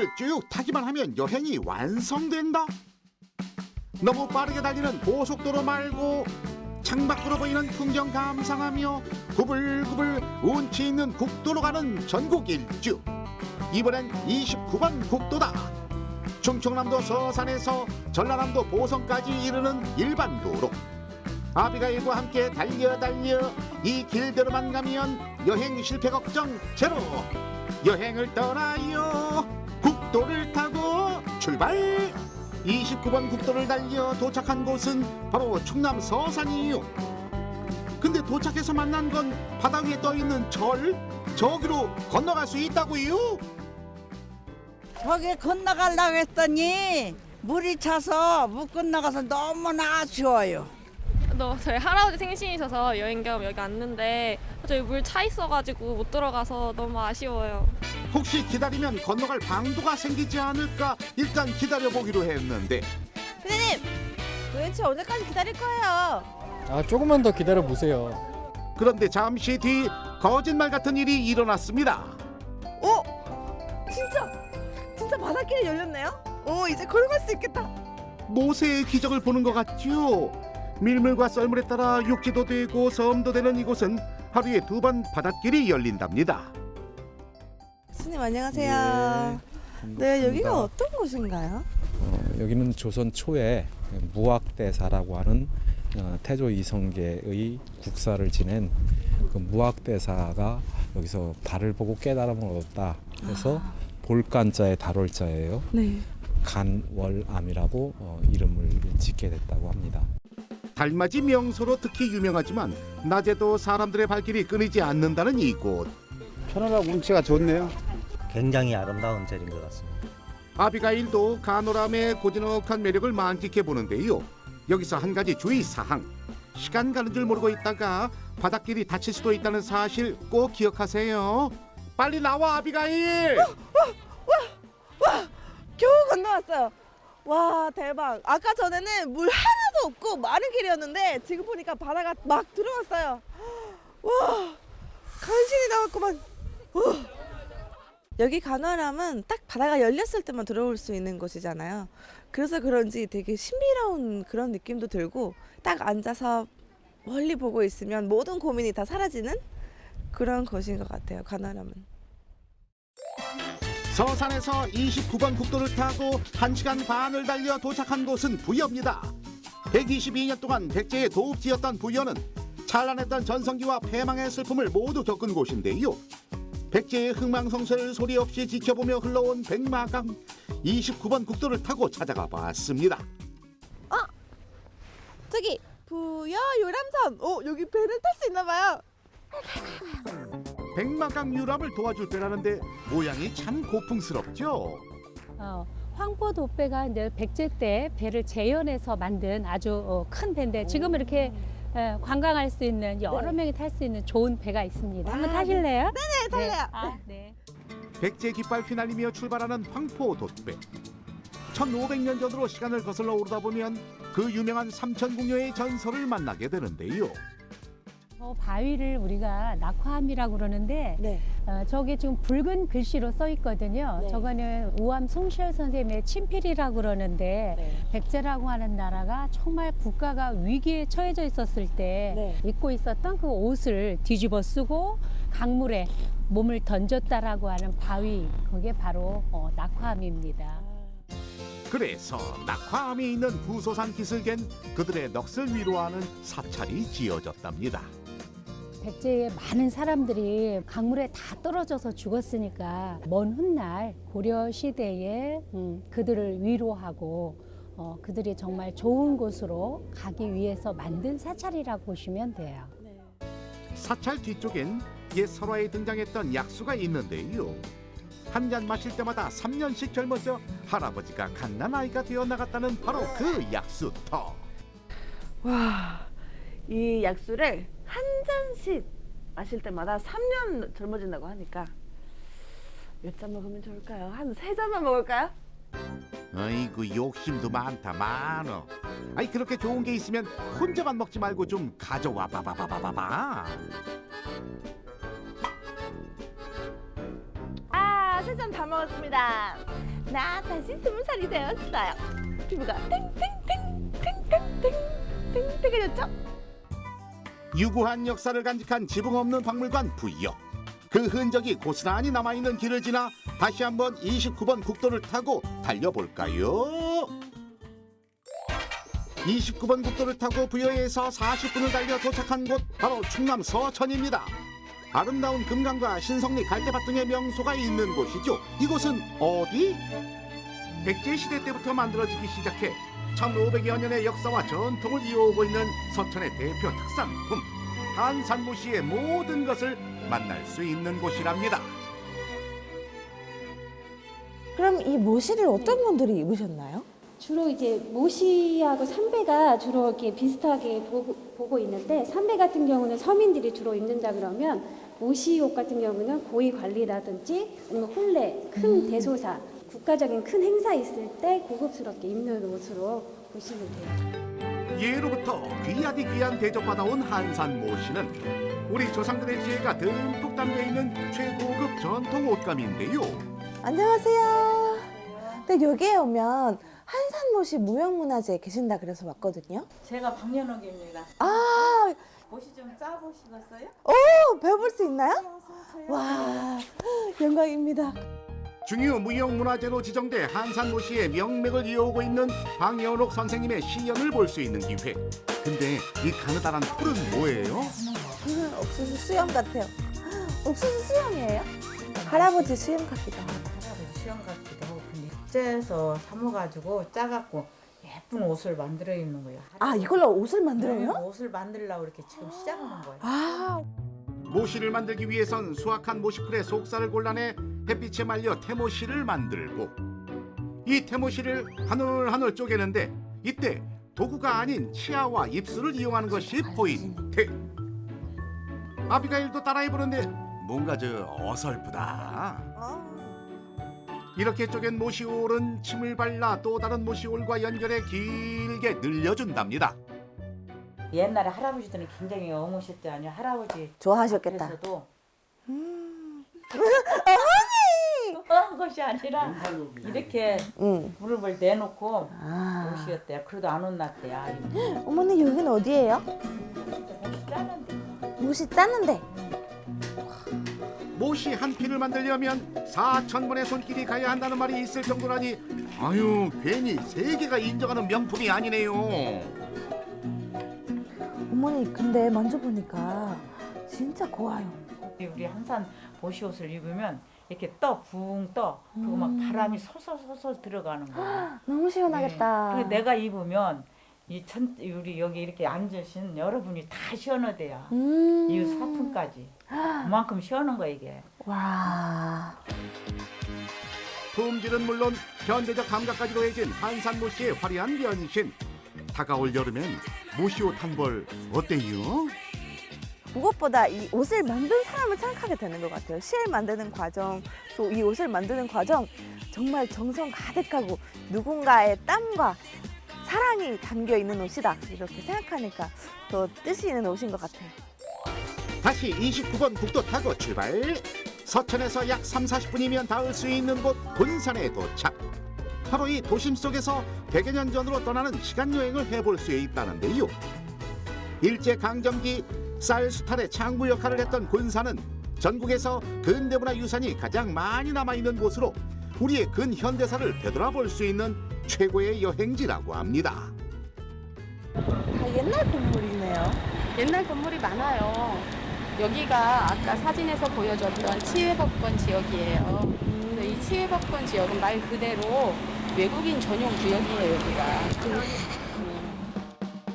국도를 쭉 타기만 하면 여행이 완성된다. 너무 빠르게 달리는 고속도로 말고 창밖으로 보이는 풍경 감상하며 구불구불 운치 있는 국도로 가는 전국 일주. 이번엔 29번 국도다. 충청남도 서산에서 전라남도 보성까지 이르는 일반 도로. 아비가일과 함께 달려 이 길대로만 가면 여행 실패 걱정 제로. 여행을 떠나요. 국도를 타고 출발. 29번 국도를 달려 도착한 곳은 바로 충남 서산이요. 근데 도착해서 만난 건 바다 위에 떠있는 절? 저기로 건너갈 수 있다고요? 저기 건너가려고 했더니 물이 차서 못 건너가서 너무나 아쉬워요. 저희 할아버지 생신이셔서 여행 겸 여기 왔는데 저희 물 차 있어가지고 못 들어가서 너무 아쉬워요. 혹시 기다리면 건너갈 방도가 생기지 않을까 일단 기다려보기로 했는데 선생님, 도대체 언제까지 기다릴 거예요? 조금만 더 기다려 보세요. 그런데 잠시 뒤 거짓말 같은 일이 일어났습니다. 진짜 바닷길이 열렸네요? 이제 걸어갈 수 있겠다. 모세의 기적을 보는 것 같죠? 밀물과 썰물에 따라 육지도 되고 섬도 되는 이곳은 하루에 2번 바닷길이 열린답니다. 선생님 안녕하세요. 네, 여기가 어떤 곳인가요? 여기는 조선 초에 무학대사라고 하는 태조 이성계의 국사를 지낸 그 무학대사가 여기서 달을 보고 깨달음을 얻었다. 그래서 볼간자의 달월자예요. 네. 간월암이라고 이름을 짓게 됐다고 합니다. 달맞이 명소로 특히 유명하지만 낮에도 사람들의 발길이 끊이지 않는다는 이곳. 편안하고 운치가 좋네요. 굉장히 아름다운 절인 것 같습니다. 아비가일도 간호람의 고즈넉한 매력을 만끽해 보는데요. 여기서 한 가지 주의사항. 시간 가는 줄 모르고 있다가 바닷길이 닫힐 수도 있다는 사실 꼭 기억하세요. 빨리 나와 아비가일. 겨우 건너왔어요. 와, 대박. 아까 전에는 물 하나도 없고 마른 길이었는데 지금 보니까 바다가 막 들어왔어요. 와, 간신히 나왔구만. 여기 간월함은 딱 바다가 열렸을 때만 들어올 수 있는 곳이잖아요. 그래서 그런지 되게 신비로운 그런 느낌도 들고 딱 앉아서 멀리 보고 있으면 모든 고민이 다 사라지는 그런 곳인 것 같아요, 간월함은. 서산에서 29번 국도를 타고 1시간 반을 달려 도착한 곳은 부여입니다. 122년 동안 백제의 도읍지였던 부여는 찬란했던 전성기와 패망의 슬픔을 모두 겪은 곳인데요. 백제의 흥망성쇠를 소리 없이 지켜보며 흘러온 백마강. 29번 국도를 타고 찾아가 봤습니다. 저기 부여 요람선. 여기 배를 탈 수 있나 봐요. 백마강 유람을 도와줄 배라는데 모양이 참 고풍스럽죠. 황포 돛배가 이제 백제 때 배를 재현해서 만든 아주 큰 배인데 지금 이렇게 관광할 수 있는 여러 명이 탈 수 있는 좋은 배가 있습니다. 한번 타실래요? 네네, 탈래요. 네. 백제 깃발 휘날리며 출발하는 황포 돛배. 1500년 전으로 시간을 거슬러 오르다 보면 그 유명한 삼천궁녀의 전설을 만나게 되는데요. 바위를 우리가 낙화암이라고 그러는데 네. 저게 지금 붉은 글씨로 써 있거든요. 네. 저거는 우암 송시열 선생님의 친필이라고 그러는데 네. 백제라고 하는 나라가 정말 국가가 위기에 처해져 있었을 때 네. 입고 있었던 그 옷을 뒤집어 쓰고 강물에 몸을 던졌다라고 하는 바위, 그게 바로 낙화암입니다. 그래서 낙화암이 있는 부소산 기슭엔 그들의 넋을 위로하는 사찰이 지어졌답니다. 백제의 많은 사람들이 강물에 다 떨어져서 죽었으니까 먼 훗날 고려 시대에 그들을 위로하고 그들이 정말 좋은 곳으로 가기 위해서 만든 사찰이라고 보시면 돼요. 사찰 뒤쪽엔 옛 설화에 등장했던 약수가 있는데요. 한 잔 마실 때마다 3년씩 젊어져 할아버지가 갓난아이가 되어 나갔다는 바로 그 약수터. 와, 이 약수를 한 잔씩 마실 때마다 3년 젊어진다고 하니까 몇 잔 먹으면 좋을까요? 한 3잔만 먹을까요? 아이고 욕심도 많다 많어. 아이 그렇게 좋은 게 있으면 혼자만 먹지 말고 좀 가져와 봐봐봐봐봐. 3잔 다 먹었습니다. 나 다시 20살이 되었어요. 피부가 탱탱탱탱탱탱탱해졌죠? 유구한 역사를 간직한 지붕 없는 박물관 부여. 그 흔적이 고스란히 남아있는 길을 지나 다시 한번 29번 국도를 타고 달려볼까요? 29번 국도를 타고 부여에서 40분을 달려 도착한 곳 바로 충남 서천입니다. 아름다운 금강과 신성리 갈대밭 등의 명소가 있는 곳이죠. 이곳은 어디? 백제시대 때부터 만들어지기 시작해 1500여 년의 역사와 전통을 이어오고 있는 서천의 대표 특산품 한산모시의 모든 것을 만날 수 있는 곳이랍니다. 그럼 이 모시를 어떤 분들이 입으셨나요? 주로 이제 모시하고 삼배가 주로 이렇게 비슷하게 보고 있는데, 삼배 같은 경우는 서민들이 주로 입는다 그러면, 모시 옷 같은 경우는 고위 관리라든지 아니면 혼례, 큰 대소사, 국가적인 큰 행사 있을 때 고급스럽게 입는 옷으로 보시면 돼요. 예로부터 귀하디 귀한 대접받아온 한산모시는 우리 조상들의 지혜가 듬뿍 담겨있는 최고급 전통 옷감인데요. 안녕하세요. 근데 여기에 오면 한산모시 무형문화재에 계신다 그래서 왔거든요. 제가 박연옥입니다. 아, 옷이 좀 짜보시겠어요? 배워볼 수 있나요? 와, 영광입니다. 중요 무형문화재로 지정돼 한산모시의 명맥을 이어오고 있는 박연옥 선생님의 시연을 볼 수 있는 기회. 근데 이 가느다란 풀은 뭐예요? 옥수수 수염 같아요. 옥수수 수염이에요? 할아버지 수염 같기도 하고. 할아버지 시험 같기도 하고 국제에서 사모가지고 짜갖고 예쁜 옷을 만들어 입는 거예요. 아, 이걸로 옷을 만들어요? 옷을 만들려고 이렇게 지금 시작하는 거예요. 아, 모시를 만들기 위해선 수확한 모시풀의 속살을 골라내 햇빛에 말려 태모시를 만들고 이 태모시를 하늘하늘 쪼개는데 이때 도구가 아닌 치아와 입술을 이용하는 것이 포인트. 아비가일도 따라해보는데 뭔가 어설프다. 이렇게 쪼갠 모시올은 침을 발라 또 다른 모시올과 연결해 길게 늘려준답니다. 옛날에 할아버지들은 굉장히 어머셨지 아니요 할아버지 좋아하셨겠다. 앞에서도 어머니! 한 것이 아니라 이렇게 응. 무릎을 내놓고 아, 오시었대요. 그래도 안 혼났대요. 어머니 여기는 어디예요? 옷이 짜는데. 옷이 짜는데. 모시 한 피를 만들려면 4,000번의 손길이 가야 한다는 말이 있을 정도라니 아유 괜히 세계가 인정하는 명품이 아니네요. 어머니 근데 만져보니까 진짜 고와요. 우리 한산 모시 옷을 입으면 이렇게 붕 떠. 그리고 막 바람이 솔솔솔솔 들어가는 거예요. 너무 시원하겠다. 그리고 내가 입으면 우리 여기 이렇게 앉으신 여러분이 다 시원하대요. 이 사품까지. 그만큼 시원한 거 이게. 와. 품질은 물론 현대적 감각까지 더해진 한산모시의 화려한 변신. 다가올 여름엔 모시옷 한 벌 어때요? 무엇보다 이 옷을 만든 사람을 생각하게 되는 것 같아요. 실 만드는 과정, 또 이 옷을 만드는 과정 정말 정성 가득하고 누군가의 땀과 사랑이 담겨 있는 옷이다. 이렇게 생각하니까 더 뜻이 있는 옷인 것 같아요. 다시 29번 국도 타고 출발. 서천에서 약 30-40분이면 닿을 수 있는 곳 군산에 도착. 바로 이 도심 속에서 100여 년 전으로 떠나는 시간여행을 해볼 수 있다는데요. 일제강점기 쌀수탈의 창구 역할을 했던 군산은 전국에서 근대문화 유산이 가장 많이 남아있는 곳으로 우리의 근현대사를 되돌아볼 수 있는 최고의 여행지라고 합니다. 다 옛날 건물이네요. 옛날 건물이 많아요. 여기가 아까 사진에서 보여줬던 치외법권 지역이에요. 그래서 이 치외법권 지역은 말 그대로 외국인 전용 구역이에요, 여기가.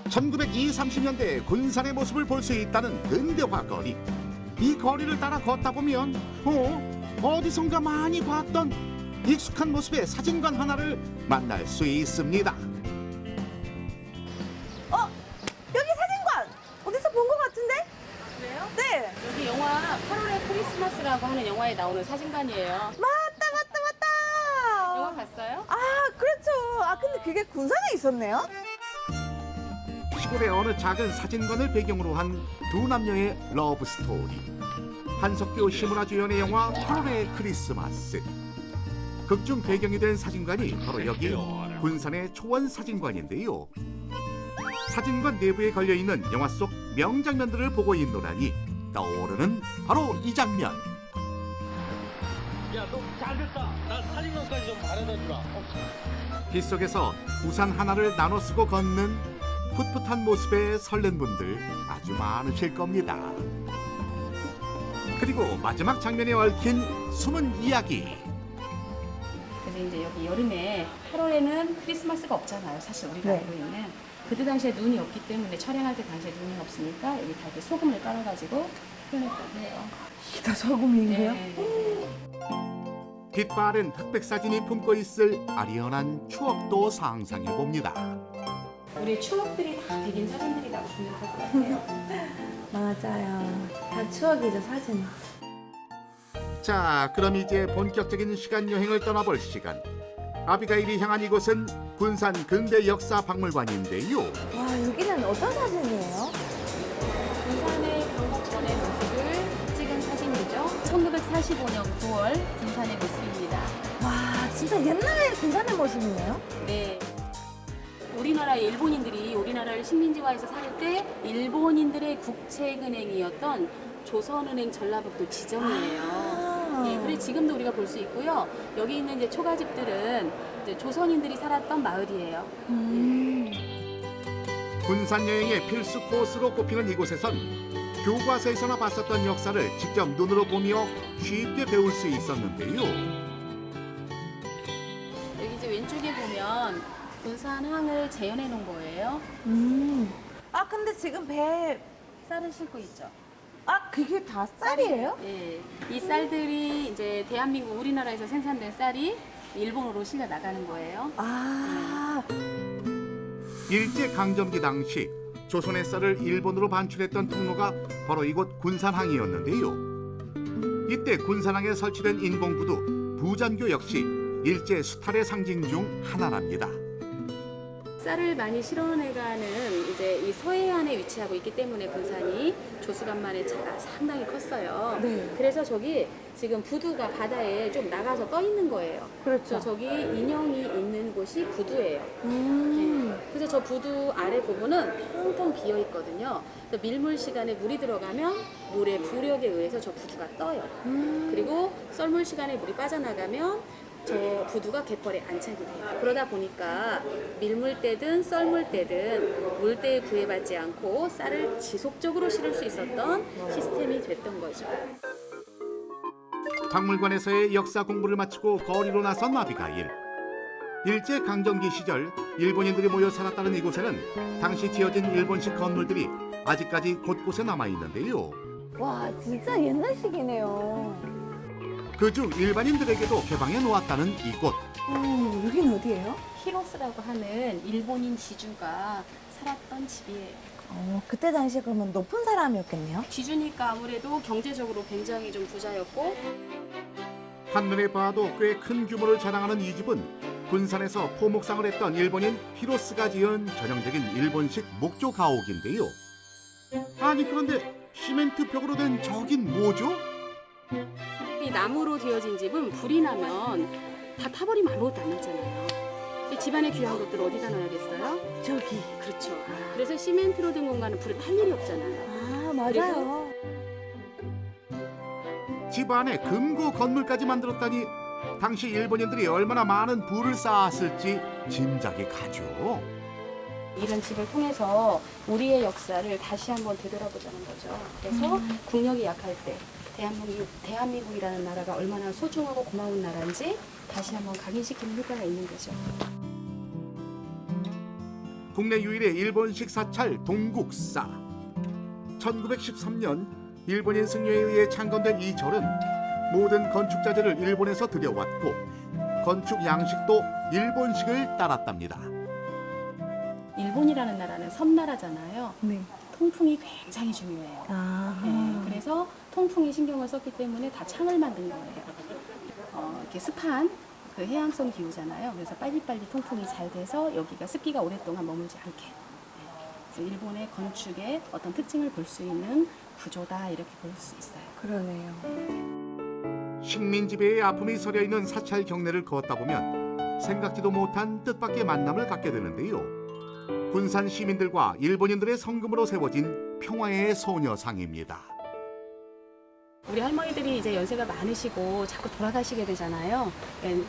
1920-30년대 군산의 모습을 볼 수 있다는 근대화 거리. 이 거리를 따라 걷다 보면 어디선가 많이 봤던 익숙한 모습의 사진관 하나를 만날 수 있습니다. 여기 사진관! 어디서 본 것 같은데? 그래요? 네! 여기 영화 8월의 크리스마스라고 하는 영화에 나오는 사진관이에요. 맞다! 영화 봤어요? 아, 그렇죠. 아, 근데 그게 군산에 있었네요? 시골의 어느 작은 사진관을 배경으로 한 두 남녀의 러브 스토리. 한석규 시문화 주연의 영화 8월의 크리스마스. 극중 배경이 된 사진관이 바로 여기 군산의 초원사진관인데요. 사진관 내부에 걸려있는 영화 속 명장면들을 보고 있노라니 떠오르는 바로 이 장면. 야, 너 잘됐다. 나 사진관까지 좀 바래다 주라. 빗속에서 우산 하나를 나눠 쓰고 걷는 풋풋한 모습에 설렌 분들 아주 많으실 겁니다. 그리고 마지막 장면에 얽힌 숨은 이야기. 그래서 이제 여기 여름에 8월에는 크리스마스가 없잖아요. 사실 우리가 네. 알고 있는. 그때 당시에 눈이 없기 때문에 촬영할 때 당시에 눈이 없으니까 여기 다 이렇게 소금을 깔아가지고 표현했다고 해요. 다 소금인가요? 네. 빛바랜 흑백 사진이 품고 있을 아련한 추억도 상상해 봅니다. 우리 추억들이 다 백인 사진들이라고 보면 될 것 같아요. 맞아요. 다 추억이죠, 사진. 자, 그럼 이제 본격적인 시간 여행을 떠나볼 시간. 아비가일이 향한 이곳은 군산 근대 역사 박물관인데요. 와, 여기는 어떤 사진이에요? 군산의 건국 전의 모습을 찍은 사진이죠. 1945년 9월 군산의 모습입니다. 와, 진짜 옛날에 군산의 모습이네요. 네. 우리나라의 일본인들이 우리나라를 식민지화해서 살 때 일본인들의 국책은행이었던 조선은행 전라북도 지점이에요. 예, 그래서 지금도 우리가 볼 수 있고요. 여기 있는 이제 초가집들은 이제 조선인들이 살았던 마을이에요. 군산 여행의 필수 코스로 꼽히는 이곳에선 교과서에서나 봤었던 역사를 직접 눈으로 보며 쉽게 배울 수 있었는데요. 여기 이제 왼쪽에 보면 군산항을 재현해 놓은 거예요. 아, 근데 지금 배, 쌀을 싣고 있죠. 아, 그게 다 쌀이에요? 예. 이 쌀들이 이제 대한민국 우리나라에서 생산된 쌀이 일본으로 실려 나가는 거예요. 아, 일제 강점기 당시 조선의 쌀을 일본으로 반출했던 통로가 바로 이곳 군산항이었는데요. 이때 군산항에 설치된 인공부두 부전교 역시 일제 수탈의 상징 중 하나랍니다. 쌀을 많이 실어내가는 이제 이 서해안에 위치하고 있기 때문에 군산이 조수간만의 차가 상당히 컸어요. 네. 그래서 저기 지금 부두가 바다에 좀 나가서 떠 있는 거예요. 그렇죠. 그래서 저기 인형이 있는 곳이 부두예요. 네. 그래서 저 부두 아래 부분은 텅텅 비어 있거든요. 그래서 밀물 시간에 물이 들어가면 물의 부력에 의해서 저 부두가 떠요. 그리고 썰물 시간에 물이 빠져나가면 저 부두가 갯벌에 안착이 돼요. 그러다 보니까 밀물 때든 썰물 때든 물때에 구애받지 않고 쌀을 지속적으로 실을 수 있었던 시스템이 됐던 거죠. 박물관에서의 역사 공부를 마치고 거리로 나선 아비가일. 일제 강점기 시절 일본인들이 모여 살았다는 이곳에는 당시 지어진 일본식 건물들이 아직까지 곳곳에 남아 있는데요. 와, 진짜 옛날식이네요. 그중 일반인들에게도 개방해 놓았다는 이곳. 여긴 어디예요? 히로스라고 하는 일본인 지주가 살았던 집이에요. 그때 당시에 그러면 높은 사람이었겠네요? 지주니까 아무래도 경제적으로 굉장히 좀 부자였고 한눈에 봐도 꽤 큰 규모를 자랑하는 이 집은 군산에서 포목상을 했던 일본인 히로스가 지은 전형적인 일본식 목조 가옥인데요. 아니 그런데 시멘트 벽으로 된 저긴 뭐죠? 이 나무로 되어진 집은 불이 나면 다 타버리면 아무것도 안 남잖아요. 이 집안의 귀한 것들 어디다 넣어야겠어요? 저기. 그렇죠. 그래서 시멘트로 된 공간은 불을 탈 일이 없잖아요. 아, 맞아요. 집 안에 금고 건물까지 만들었다니 당시 일본인들이 얼마나 많은 부를 쌓았을지 짐작이 가죠. 이런 집을 통해서 우리의 역사를 다시 한번 되돌아보자는 거죠. 그래서 국력이 약할 때 대한민국이라는 나라가 얼마나 소중하고 고마운 나라인지 다시 한번 각인시키는 효과가 있는 거죠. 국내 유일의 일본식 사찰 동국사. 1913년 일본인 승려에 의해 창건된 이 절은 모든 건축 자재를 일본에서 들여왔고 건축 양식도 일본식을 따랐답니다. 일본이라는 나라는 섬나라잖아요. 네. 통풍이 굉장히 중요해요. 네, 그래서 통풍에 신경을 썼기 때문에 다 창을 만든 거예요. 이렇게 습한 그 해양성 기후잖아요. 그래서 빨리빨리 통풍이 잘 돼서 여기가 습기가 오랫동안 머물지 않게. 그래서 일본의 건축의 어떤 특징을 볼 수 있는 구조다 이렇게 볼 수 있어요. 그러네요. 식민지배의 아픔이 서려 있는 사찰 경내를 걷다 보면 생각지도 못한 뜻밖의 만남을 갖게 되는데요. 군산 시민들과 일본인들의 성금으로 세워진 평화의 소녀상입니다. 우리 할머니들이 이제 연세가 많으시고 자꾸 돌아가시게 되잖아요.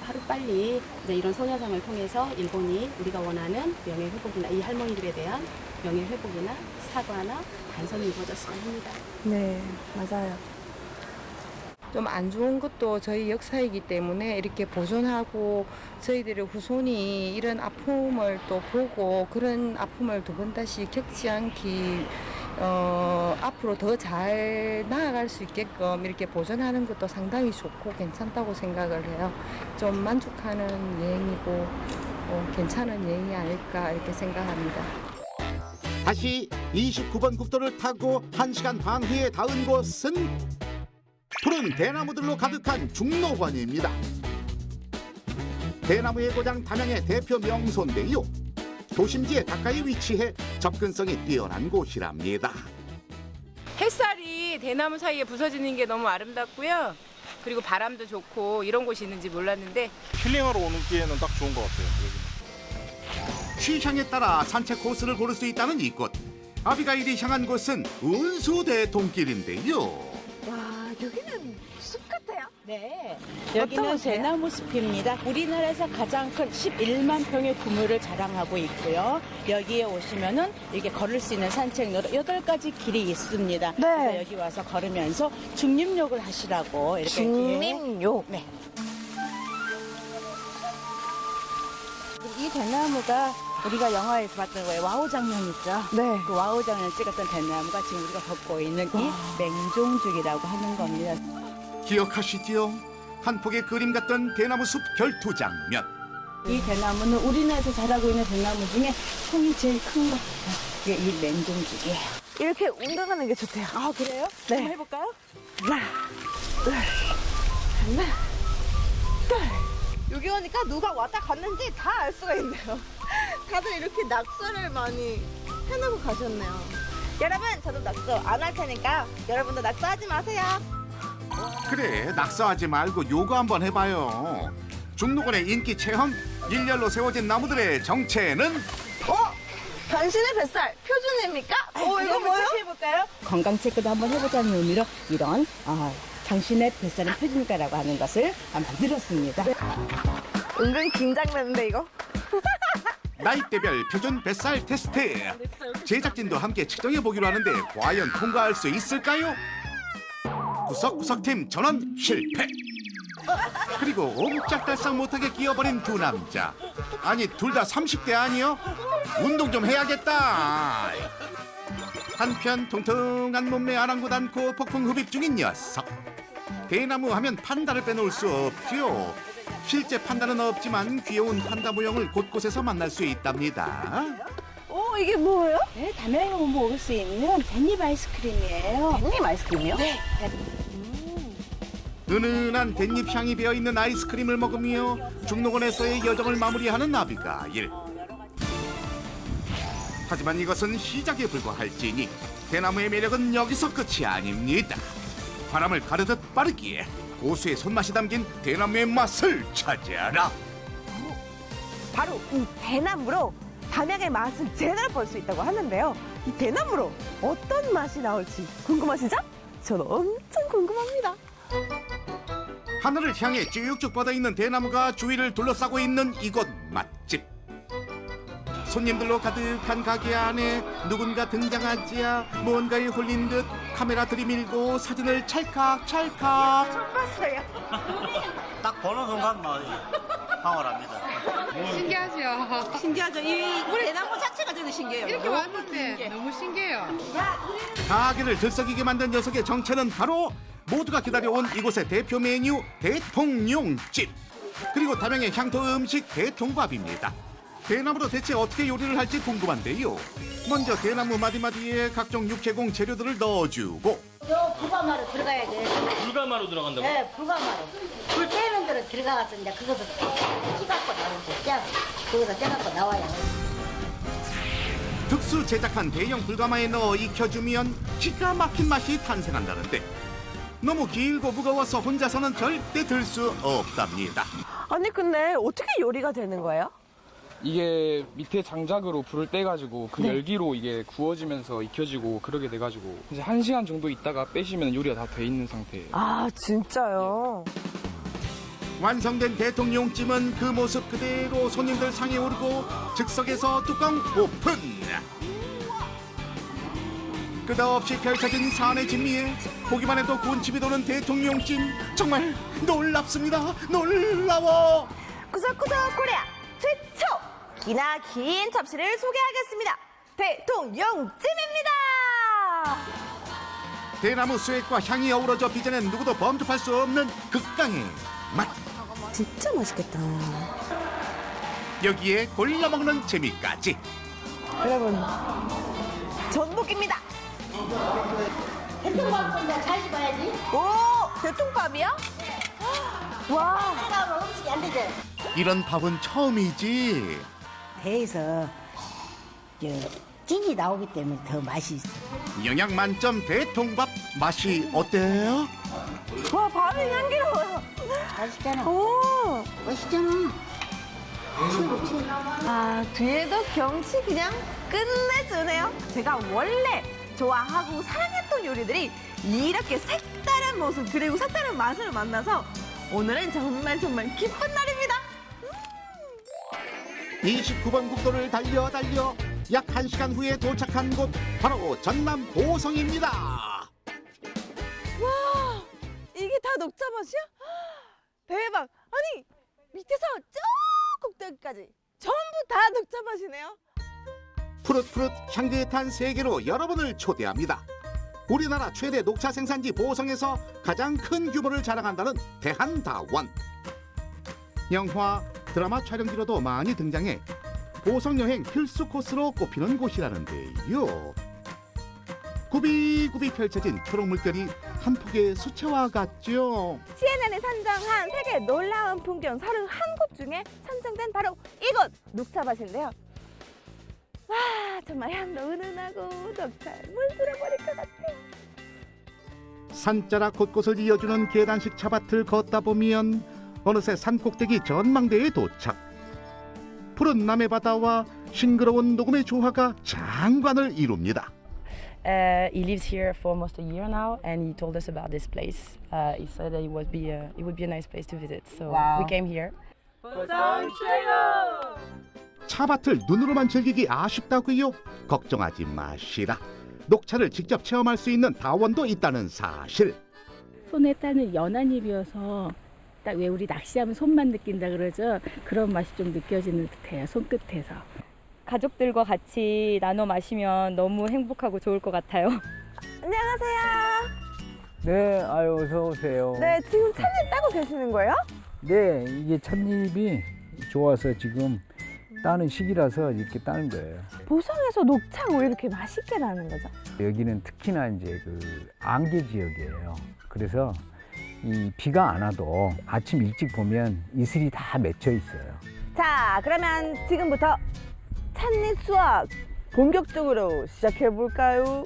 하루빨리 이제 이런 소녀상을 통해서 일본이 우리가 원하는 명예회복이나 이 할머니들에 대한 명예회복이나 사과나 반성이 이루어졌으면 합니다. 네, 맞아요. 좀 안 좋은 것도 저희 역사이기 때문에 이렇게 보존하고 저희들의 후손이 이런 아픔을 또 보고 그런 아픔을 두 번 다시 겪지 않기 앞으로 더 잘 나아갈 수 있게끔 이렇게 보존하는 것도 상당히 좋고 괜찮다고 생각을 해요. 좀 만족하는 여행이고 괜찮은 여행이 아닐까 이렇게 생각합니다. 다시 29번 국도를 타고 1시간 반 후에 닿은 곳은 푸른 대나무들로 가득한 중록원입니다. 대나무의 고장 담양의 대표 명소인데요. 도심지에 가까이 위치해 접근성이 뛰어난 곳이랍니다. 햇살이 대나무 사이에 부서지는 게 너무 아름답고요. 그리고 바람도 좋고 이런 곳이 있는지 몰랐는데 힐링하러 오는 기회는 딱 좋은 것 같아요. 여기는. 취향에 따라 산책 코스를 고를 수 있다는 이곳. 아비가일이 향한 곳은 운수대동길인데요. 와, 여기는 숲 같아요. 네, 어떤 여기는 곳이에요? 대나무 숲입니다. 우리나라에서 가장 큰 11만 평의 구물을 자랑하고 있고요. 여기에 오시면은 이렇게 걸을 수 있는 산책로로 8가지 길이 있습니다. 네. 그래서 여기 와서 걸으면서 중림욕을 하시라고 이렇게 중림욕. 네. 이 대나무가 우리가 영화에서 봤던 거예요. 와우 장면 있죠? 네. 그 와우 장면 찍었던 대나무가 지금 우리가 걷고 있는 이 맹종죽이라고 하는 겁니다. 기억하시지요? 한 폭의 그림 같던 대나무 숲 결투 장면. 이 대나무는 우리나라에서 자라고 있는 대나무 중에 통이 제일 큰 것 같아요. 이게 이 맹종죽이에요. 이렇게 운동하는 게 좋대요. 아, 그래요? 네. 한번 해볼까요? 하나, 둘, 하나, 둘. 여기 오니까 누가 왔다 갔는지 다 알 수가 있네요. 다들 이렇게 낙서를 많이 해놓고 가셨네요. 여러분, 저도 낙서 안 할 테니까 여러분도 낙서하지 마세요. 그래, 낙서하지 말고 요가 한번 해봐요. 중록원의 인기 체험, 일렬로 세워진 나무들의 정체는? 당신의 뱃살 표준입니까? 이거 뭐예요? 해볼까요? 건강 체크도 한번 해보자는 의미로 이런 당신의 뱃살은 표준가라고 하는 것을 만들었습니다. 은근 긴장되는데 이거? 나이대별 표준 뱃살 테스트. 제작진도 함께 측정해 보기로 하는데 과연 통과할 수 있을까요? 구석구석 팀 전원 실패. 그리고 옴짝달싹 못하게 끼어버린 두 남자. 아니, 둘 다 30대 아니요? 운동 좀 해야겠다. 한편 통통한 몸매 아랑곳 않고 폭풍 흡입 중인 녀석. 대나무 하면 판다를 빼놓을 수 없죠. 실제 판다는 없지만 귀여운 판다 모형을 곳곳에서 만날 수 있답니다. 이게 뭐예요? 네, 담양에 오면 먹을 수 있는 댄잎 아이스크림이에요. 댄잎 아이스크림이요? 네. 은은한 댄잎 향이 배어있는 아이스크림을 먹으며 중록원에서의 여정을 마무리하는 아비가일. 하지만 이것은 시작에 불과할지니 대나무의 매력은 여기서 끝이 아닙니다. 바람을 가르듯 빠르기에 고수의 손맛이 담긴 대나무의 맛을 찾아라. 바로 이 대나무로 담양의 맛을 제대로 볼 수 있다고 하는데요. 이 대나무로 어떤 맛이 나올지 궁금하시죠? 저는 엄청 궁금합니다. 하늘을 향해 쭉쭉 뻗어있는 대나무가 주위를 둘러싸고 있는 이곳 맛집. 손님들로 가득한 가게 안에 누군가 등장하지야 뭔가에 홀린 듯 카메라 들이밀고 사진을 찰칵찰칵. 처음 봤어요. 딱 보는 순간 막 황홀합니다. 신기하죠? 신기하죠? 이 대나무 자체가 되게 신기해요. 이렇게 왔는데 너무 신기해요. 가게를 들썩이게 만든 녀석의 정체는 바로 모두가 기다려온 이곳의 대표 메뉴 대통령집. 그리고 담양의 향토 음식 대통밥입니다. 대나무로 대체 어떻게 요리를 할지 궁금한데요. 먼저 대나무 마디마디에 각종 육해공 재료들을 넣어주고 불가마로 들어가야 돼. 불가마로 들어간다고? 네, 불가마로. 불 떼는 대로 들어가서 이제 그것을 찌갖고 나오고 그것을 떼갖고 나와야 돼. 특수 제작한 대형 불가마에 넣어 익혀주면 기가 막힌 맛이 탄생한다는데 너무 길고 무거워서 혼자서는 절대 들 수 없답니다. 아니 근데 어떻게 요리가 되는 거예요? 이게 밑에 장작으로 불을 떼가지고 그 네. 열기로 이게 구워지면서 익혀지고 그러게 돼가지고 이제 1시간 정도 있다가 빼시면 요리가 다 돼 있는 상태예요. 아 진짜요? 완성된 대통령찜은 그 모습 그대로 손님들 상에 오르고 즉석에서 뚜껑 오픈. 끝없이 펼쳐진 산의 진미에 보기만 해도 군침이 도는 대통령찜, 정말 놀랍습니다. 놀라워. 구석구석 코리아 최초 기나 긴 접시를 소개하겠습니다. 대통령찜입니다. 대나무 수액과 향이 어우러져 빚어낸 누구도 범접할 수 없는 극강의 맛. 진짜 맛있겠다. 여기에 골라 먹는 재미까지. 여러분 전복입니다. 대통밥보다 잘 집어야지. 오 대통밥이요? 와. 따가우면 음식이 안 되죠. 이런 밥은 처음이지. 배에서 찌기 나오기 때문에 더 맛이 있어. 영양 만점 대통밥 맛이 어때요? 와 밥이 향기로워요. 맛있잖아. 오. 맛있잖아. 아 뒤에도 경치 그냥 끝내주네요. 제가 원래 좋아하고 사랑했던 요리들이 이렇게 색다른 모습 그리고 색다른 맛을 만나서 오늘은 정말 기쁜 날입니다. 29번 국도를 달려 약 1시간 후에 도착한 곳 바로 전남 보성입니다. 와 이게 다 녹차밭이야? 대박. 아니 밑에서 쭉 꼭대기까지 전부 다 녹차밭이네요. 푸릇푸릇 향긋한 세계로 여러분을 초대합니다. 우리나라 최대 녹차 생산지 보성에서 가장 큰 규모를 자랑한다는 대한다원. 영화, 드라마 촬영지로도 많이 등장해 보성 여행 필수 코스로 꼽히는 곳이라는데요. 굽이굽이 펼쳐진 초록 물결이 한 폭의 수채화 같죠. CNN이 선정한 세계 놀라운 풍경 31곳 중에 선정된 바로 이곳 녹차밭인데요. 와 정말 향도 은은하고 녹차에 물들어버릴 것 같아요. 산자락 곳곳을 이어주는 계단식 차밭을 걷다 보면 어느새 산꼭대기 전망대에 도착. 푸른 남해바다와 싱그러운 녹음의 조화가 장관을 이룹니다. He lives here for almost a year now, and he told us about this place. He said that it would be a nice place to visit, so we came here. 차밭을 눈으로만 즐기기 아쉽다고요? 걱정하지 마시라. 녹차를 직접 체험할 수 있는 다원도 있다는 사실. 손에 따는 연한 잎이어서 딱 왜 우리 낚시하면 손만 느낀다 그러죠? 그런 맛이 좀 느껴지는 듯해요, 손끝에서. 가족들과 같이 나눠 마시면 너무 행복하고 좋을 것 같아요. 안녕하세요. 네, 아유 어서 오세요. 네 지금 찻잎 따고 계시는 거예요? 네, 이게 찻잎이 좋아서 지금 따는 시기라서 이렇게 따는 거예요. 보성에서 녹차가 왜 이렇게 맛있게 나는 거죠? 여기는 특히나 이제 그 안개 지역이에요. 그래서 이 비가 안 와도 아침 일찍 보면 이슬이 다 맺혀 있어요. 자 그러면 지금부터 찻잎 수확 본격적으로 시작해 볼까요?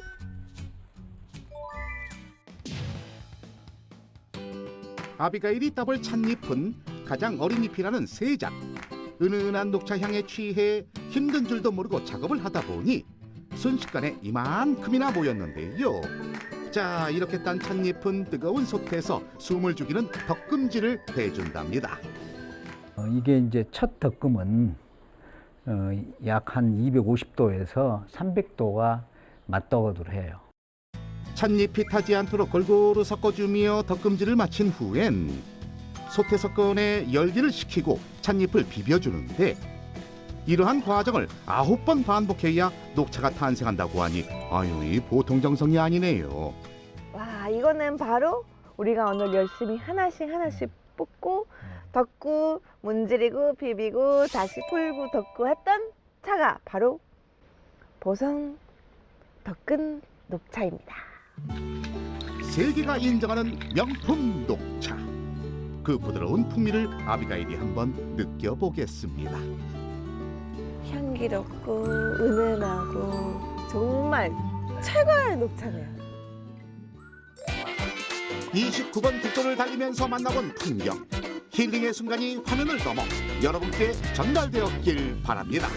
아비가일이 따볼 찻잎은 가장 어린 잎이라는 세작. 은은한 녹차 향에 취해 힘든 줄도 모르고 작업을 하다 보니 순식간에 이만큼이나 모였는데요. 자, 이렇게 딴 찻잎은 뜨거운 솥에서 숨을 죽이는 덕금질을 해준답니다. 이게 이제 첫 덕금은 약 한 250도에서 300도가 맞덕어도록 해요. 찻잎이 타지 않도록 골고루 섞어주며 덕금질을 마친 후엔 솥에서 꺼내 열기를 식히고 찻잎을 비벼주는데 이러한 과정을 9번 반복해야 녹차가 탄생한다고 하니 아유 이 보통 정성이 아니네요. 와 이거는 바로 우리가 오늘 열심히 하나씩 볶고 덮고 문지르고 비비고 다시 풀고 덮고 했던 차가 바로 보성 덕근 녹차입니다. 세계가 인정하는 명품 녹차. 그 부드러운 풍미를 아비가일이 한번 느껴보겠습니다. 향기롭고 은은하고 정말 최고의 녹차네요. 29번 국도를 달리면서 만나본 풍경, 힐링의 순간이 화면을 넘어 여러분께 전달되었길 바랍니다.